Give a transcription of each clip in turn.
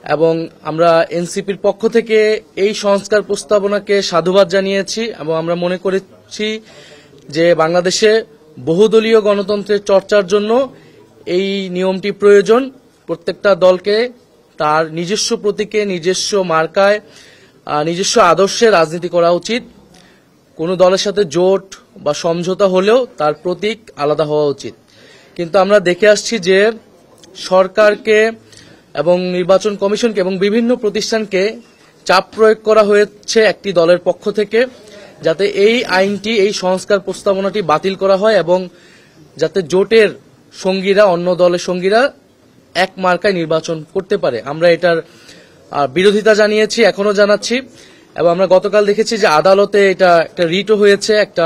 এবং আমরা এনসিপির পক্ষ থেকে এই সংস্কার প্রস্তাবনাকে সাধুবাদ জানিয়েছি এবং আমরা মনে করেছি যে বাংলাদেশে বহুদলীয় গণতন্ত্রের চর্চার জন্য এই নিয়মটি প্রয়োজন। প্রত্যেকটা দলকে তার নিজস্ব প্রতীকে, নিজস্ব মার্কায়, নিজস্ব আদর্শে রাজনীতি করা উচিত। কোনো দলের সাথে জোট বা সমঝোতা হলেও তার প্রতীক আলাদা হওয়া উচিত। কিন্তু আমরা দেখে আসছি যে সরকারকে এবং নির্বাচন কমিশনকে এবং বিভিন্ন প্রতিষ্ঠানকে চাপ প্রয়োগ করা হয়েছে একটি দলের পক্ষ থেকে যাতে এই আইনটি, এই সংস্কার প্রস্তাবনাটি বাতিল করা হয় এবং যাতে জোটের সঙ্গীরা, অন্য দলের সঙ্গীরা এক মার্কায় নির্বাচন করতে পারে। আমরা এটার বিরোধিতা জানিয়েছি, এখনো জানাচ্ছি। এবং আমরা গতকাল দেখেছি যে আদালতে এটা একটা রিটও হয়েছে একটা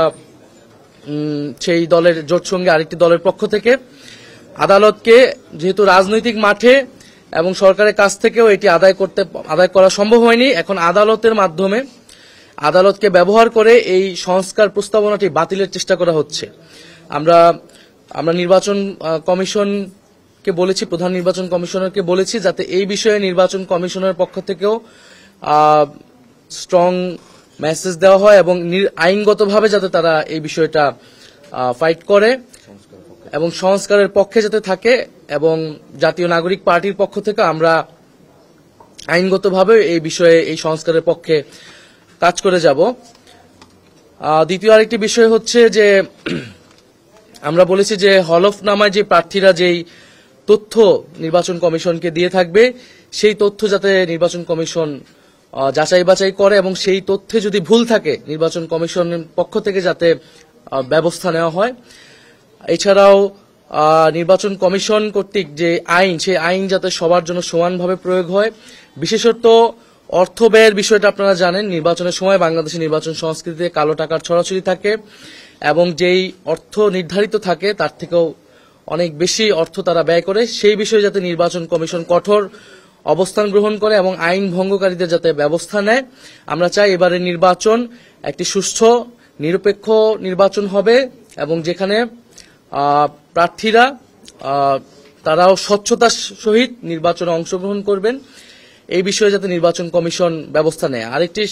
সেই দলের জোট সঙ্গে আরেকটি দলের পক্ষ থেকে। আদালতকে যেহেতু রাজনৈতিক মাঠে এবং সরকারের কাছ থেকেও এটি আদায় করা সম্ভব হয়নি, এখন আদালতের মাধ্যমে আদালতকে ব্যবহার করে এই সংস্কার প্রস্তাবনাটি বাতিলের চেষ্টা করা হচ্ছে। আমরা নির্বাচন কমিশনকে বলেছি, প্রধান নির্বাচন কমিশনারকে বলেছি যাতে এই বিষয়ে নির্বাচন কমিশনের পক্ষ থেকেও স্ট্রং মেসেজ দেওয়া হয় এবং আইনগতভাবে যাতে তারা এই বিষয়টা ফাইট করে এবং সংস্কারের পক্ষে যাতে থাকে। এবং জাতীয় নাগরিক পার্টির পক্ষ থেকে আমরা আইনগতভাবে এই বিষয়ে, এই সংস্কারের পক্ষে কাজ করে যাব। দ্বিতীয় আরেকটি বিষয় হচ্ছে যে আমরা বলেছি যে হলফনামায় যে প্রার্থীরা যেই তথ্য নির্বাচন কমিশনকে দিয়ে থাকবে সেই তথ্য যাতে নির্বাচন কমিশন যাচাই বাছাই করে এবং সেই তথ্যে যদি ভুল থাকে নির্বাচন কমিশনের পক্ষ থেকে যাতে ব্যবস্থা নেওয়া হয়। এছাড়াও নির্বাচন কমিশন কর্তৃক যে আইন, সেই আইন যাতে সবার জন্য সমানভাবে প্রয়োগ হয়। বিশেষত অর্থ ব্যয়ের বিষয়টা আপনারা জানেন, নির্বাচনের সময় বাংলাদেশের নির্বাচন সংস্কৃতিতে কালো টাকার ছড়াছড়ি থাকে এবং যেই অর্থ নির্ধারিত থাকে তার থেকেও অনেক বেশি অর্থ তারা ব্যয় করে। সেই বিষয়ে যাতে নির্বাচন কমিশন কঠোর অবস্থান গ্রহণ করে এবং আইন ভঙ্গকারীদের যাতে ব্যবস্থা নেয়। আমরা চাই এবারের নির্বাচন একটি সুষ্ঠু নিরপেক্ষ নির্বাচন হবে এবং যেখানে প্রার্থীরা তারাও স্বচ্ছতার সহিত নির্বাচনে অংশগ্রহণ করবেন, এই বিষয়ে যাতে নির্বাচন কমিশন ব্যবস্থা নেয়। আরেকটি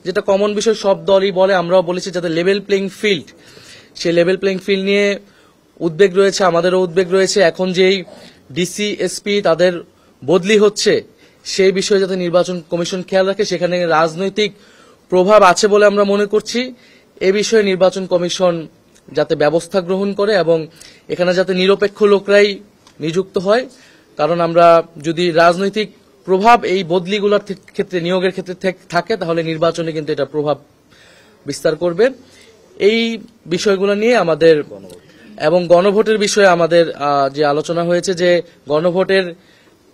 যেটা কমন বিষয়, সব দলই বলে, আমরাও বলেছি যাতে লেভেল প্লেইং ফিল্ড, সেই লেভেল প্লেইং ফিল্ড নিয়ে উদ্বেগ রয়েছে, আমাদেরও উদ্বেগ রয়েছে। এখন যেই ডিসি, এসপি তাদের বদলি হচ্ছে সেই বিষয়ে যাতে নির্বাচন কমিশন খেয়াল রাখে, সেখানে রাজনৈতিক প্রভাব আছে বলে আমরা মনে করছি। এ বিষয়ে নির্বাচন কমিশন যাতে ব্যবস্থা গ্রহণ করে এবং এখানে যাতে নিরপেক্ষ লোকরাই নিযুক্ত হয়। কারণ আমরা যদি রাজনৈতিক প্রভাব এই বদলিগুলোর ক্ষেত্রে, নিয়োগের ক্ষেত্রে থাকে তাহলে নির্বাচনে কিন্তু এটা প্রভাব বিস্তার করবে। এই বিষয়গুলো নিয়ে আমাদের এবং গণভোটের বিষয়ে আমাদের যে আলোচনা হয়েছে, যে গণভোটের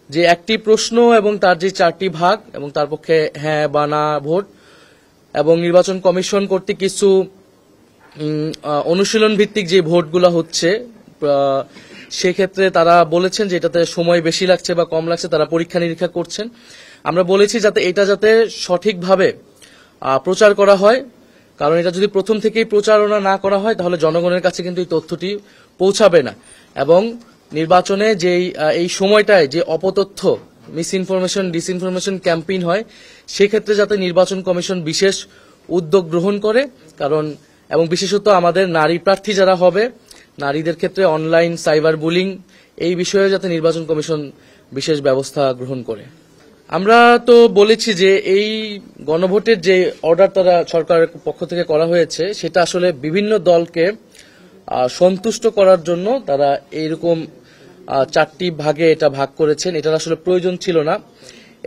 যে একটি প্রশ্ন এবং তার যে 4টি ভাগ এবং তার পক্ষে হ্যাঁ বা না ভোট, এবং নির্বাচন কমিশন কর্তৃক কিছু অনুশীলন ভিত্তিক যে ভোটগুলো হচ্ছে সেক্ষেত্রে তারা বলেছেন যে এটাতে সময় বেশি লাগছে বা কম লাগছে, তারা পরীক্ষা নিরীক্ষা করছেন। আমরা বলেছি যাতে এটা যাতে সঠিকভাবে প্রচার করা হয়, কারণ এটা যদি প্রথম থেকেই প্রচারণা না করা হয় তাহলে জনগণের কাছে কিন্তু এই তথ্যটি পৌঁছাবে না। এবং নির্বাচনে যেই এই সময়টায় যে অপতথ্য, মিস ইনফরমেশন, ডিসইনফরমেশন ক্যাম্পেইন হয়, সেক্ষেত্রে যাতে নির্বাচন কমিশন বিশেষ উদ্যোগ গ্রহণ করে। কারণ এবং বিশেষত আমাদের নারী প্রার্থী যারা হবে, নারীদের ক্ষেত্রে অনলাইন সাইবার বুলিং, এই বিষয়ে যাতে নির্বাচন কমিশন বিশেষ ব্যবস্থা গ্রহণ করে। আমরা তো বলেছি যে এই গণভোটের যে অর্ডার তারা সরকারের পক্ষ থেকে করা হয়েছে সেটা আসলে বিভিন্ন দলকে সন্তুষ্ট করার জন্য তারা এইরকম 4টি ভাগে এটা ভাগ করেছেন। এটার আসলে প্রয়োজন ছিল না,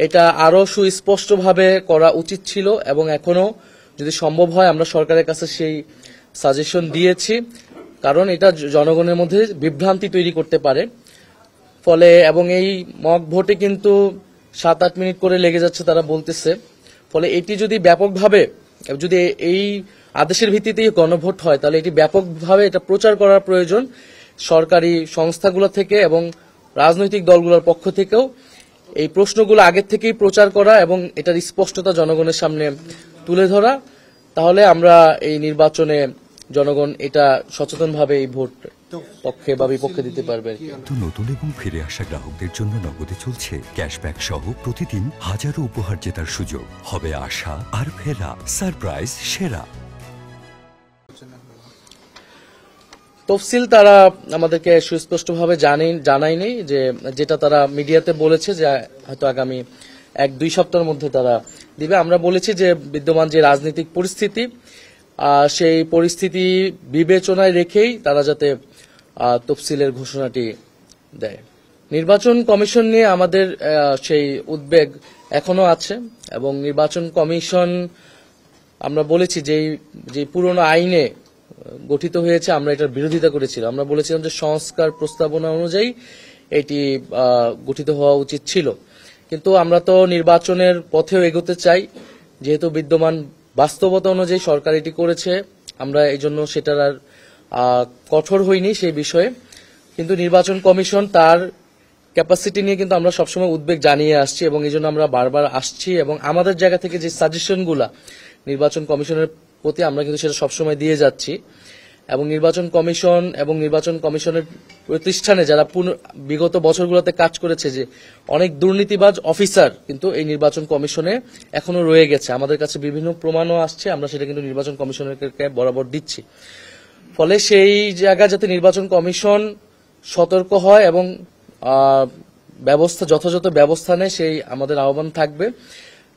এটা আরো সুস্পষ্টভাবে করা উচিত ছিল এবং এখনো যদি সম্ভব হয় আমরা সরকারের কাছে সেই সাজেশন দিয়েছি, কারণ এটা জনগণের মধ্যে বিভ্রান্তি তৈরি করতে পারে। ফলে এবং এই মক ভোটে কিন্তু 7-8 মিনিট করে লেগে যাচ্ছে তারা বলতেছে। ফলে এটি যদি ব্যাপকভাবে, যদি এই আদেশের ভিত্তিতেই গণভোট হয় তাহলে এটি ব্যাপকভাবে এটা প্রচার করার প্রয়োজন সরকারি সংস্থাগুলো থেকে এবং রাজনৈতিক দলগুলোর পক্ষ থেকেও। এই প্রশ্নগুলো আগের থেকেই প্রচার করা এবং এটার স্পষ্টতা জনগণের সামনে তুলে ধরা, তাহলে আমরা এই নির্বাচনে জনগণ এটা সচেতনভাবে এই ভোট পক্ষে বা বিপক্ষে দিতে পারবে আর কি। তো নতুন এবং ফিরে আসা গ্রাহকদের জন্য নগদে চলছে ক্যাশব্যাক সহ প্রতিদিন হাজারো উপহার জেতার সুযোগ। হবে আশা আর ফেরা, সারপ্রাইজ সেরা। তফসিল তারা আমাদেরকে সুস্পষ্টভাবে জানায়নি, যে যেটা তারা মিডিয়াতে বলেছে যে হয়তো আগামী 1-2 সপ্তাহের মধ্যে তারা দিবে। আমরা বলেছি যে বিদ্যমান যে রাজনৈতিক পরিস্থিতি, সেই পরিস্থিতি বিবেচনায় রেখেই তারা যাতে তফসিলের ঘোষণাটি দেয়। নির্বাচন কমিশন নিয়ে আমাদের সেই উদ্বেগ এখনো আছে, এবং নির্বাচন কমিশন আমরা বলেছি যে পুরনো আইনে গঠিত হয়েছে, আমরা এটার বিরোধিতা করেছিলাম। আমরা বলেছিলাম যে সংস্কার প্রস্তাবনা অনুযায়ী এটি গঠিত হওয়া উচিত ছিল, কিন্তু আমরা তো নির্বাচনের পথেও এগোতে চাই। যেহেতু বিদ্যমান বাস্তবতা অনুযায়ী সরকার এটি করেছে, আমরা এই জন্য সেটার আর কঠোর হইনি সেই বিষয়ে। কিন্তু নির্বাচন কমিশন তার ক্যাপাসিটি নিয়ে কিন্তু আমরা সবসময় উদ্বেগ জানিয়ে আসছি, এবং এই জন্য আমরা বারবার আসছি, এবং আমাদের জায়গা থেকে যে সাজেশনগুলা নির্বাচন কমিশনের প্রতি আমরা কিন্তু সেটা সবসময় দিয়ে যাচ্ছি। এবং নির্বাচন কমিশন এবং নির্বাচন কমিশনের প্রতিষ্ঠানে যারা বিগত বছরগুলোতে কাজ করেছে, যে অনেক দুর্নীতিবাজ অফিসার কিন্তু এই নির্বাচন কমিশনে এখনো রয়ে গেছে। আমাদের কাছে বিভিন্ন প্রমাণও আসছে, আমরা সেটা কিন্তু নির্বাচন কমিশনকে বরাবর দিচ্ছি। ফলে সেই জায়গায় যাতে নির্বাচন কমিশন সতর্ক হয় এবং যথাযথ ব্যবস্থা নেয়, সেই আমাদের আহ্বান থাকবে।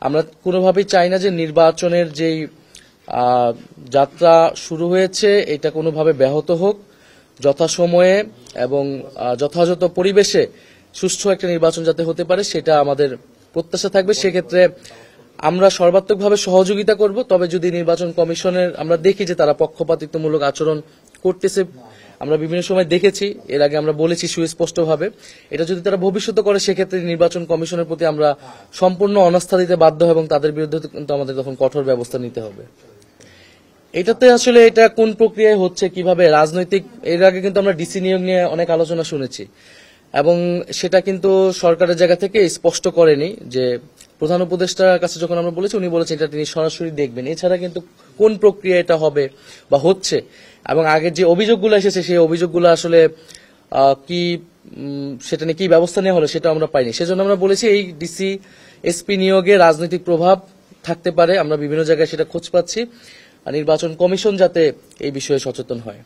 আমরা কোনোভাবেই চাই না যে নির্বাচনের যেই যাত্রা শুরু হয়েছে এটা কোনোভাবে ব্যাহত হোক। যথাসময়ে এবং যথাযথ পরিবেশে সুষ্ঠু একটা নির্বাচন যাতে হতে পারে সেটা আমাদের প্রত্যাশা থাকবে। সেক্ষেত্রে আমরা সর্বাত্মকভাবে সহযোগিতা করব। তবে যদি নির্বাচন কমিশনের আমরা দেখি যে তারা পক্ষপাতিত্বমূলক আচরণ করতেছে, আমরা বিভিন্ন সময় দেখেছি, এর আগে আমরা বলেছি সুস্পষ্টভাবে, এটা যদি তারা ভবিষ্যতে করে সেক্ষেত্রে নির্বাচন কমিশনের প্রতি আমরা সম্পূর্ণ অনাস্থা দিতে বাধ্য, এবং তাদের বিরুদ্ধে কিন্তু আমাদের তখন কঠোর ব্যবস্থা নিতে হবে। এটাতে আসলে এটা কোন প্রক্রিয়ায় হচ্ছে, কিভাবে রাজনৈতিক, এর আগে কিন্তু আমরা ডিসি নিয়োগ নিয়ে অনেক আলোচনা শুনেছি, এবং সেটা কিন্তু সরকারের জায়গা থেকে স্পষ্ট করেনি। যে প্রধান উপদেষ্টার কাছে যখন আমরা বলেছি, উনি বলেছেন এটা তিনি সরাসরি দেখবেন। এছাড়া কিন্তু কোন প্রক্রিয়া এটা হবে বা হচ্ছে, এবং আগের যে অভিযোগগুলো এসেছে সেই অভিযোগগুলো আসলে কি, সেটা নিয়ে কি ব্যবস্থা নেওয়া হলো সেটা আমরা পাইনি। সেজন্য আমরা বলেছি এই ডিসি এসপি নিয়োগে রাজনৈতিক প্রভাব থাকতে পারে। আমরা বিভিন্ন জায়গায় সেটা খোঁজ পাচ্ছি, আর নির্বাচন কমিশন যাতে এই বিষয়ে সচেতন হয়।